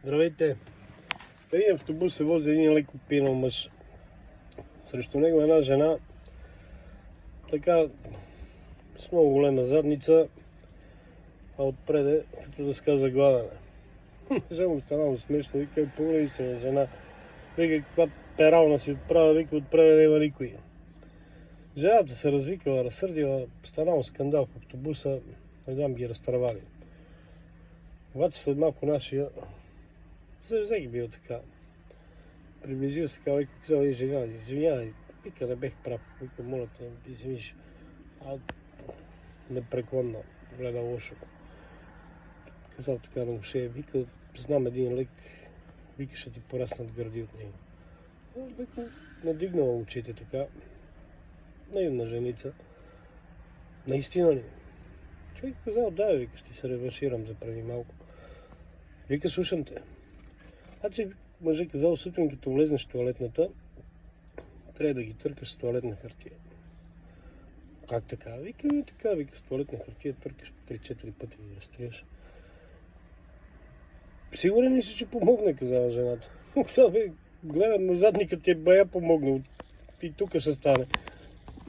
Здравейте! Един автобус се вози един леко пинал мъж. Срещу него една жена, така с много голема задница, а отпреде като дъска за гладене. Мъжа му стана смешно, вика, погледай се на жена. Вика, каква перална си отправя, вика, отпреде няма никой. Жената се развикала, разсърдила, станал скандал в автобуса, не дам ги разтървали. Обаче след малко нашия взе ги бил така. Приближил се, казал, казал и жена, извинявай, вика, не бех прав, вика, моля те, извиниш. А непреклонна, гледа лошо. Казал така на ушея, вика, знам един лекар, вика, ще ти пораснат гърди от него. Леко надигнала очите така, наивна женица. Наистина ли? Човек казал, да, вика, ще се реванширам за преди малко. Вика, слушам те. Значи мъжът казал, сутрин като влезнеш в туалетната, трябва да ги търкаш с туалетна хартия. Как така? Вика, не така, вика, с туалетна хартия търкаш по 3-4 пъти да ги разтриеш. Сигурен ли си, че помогне, казала жената. Гледам на задника ти е бая помогнал. И тук ще стане.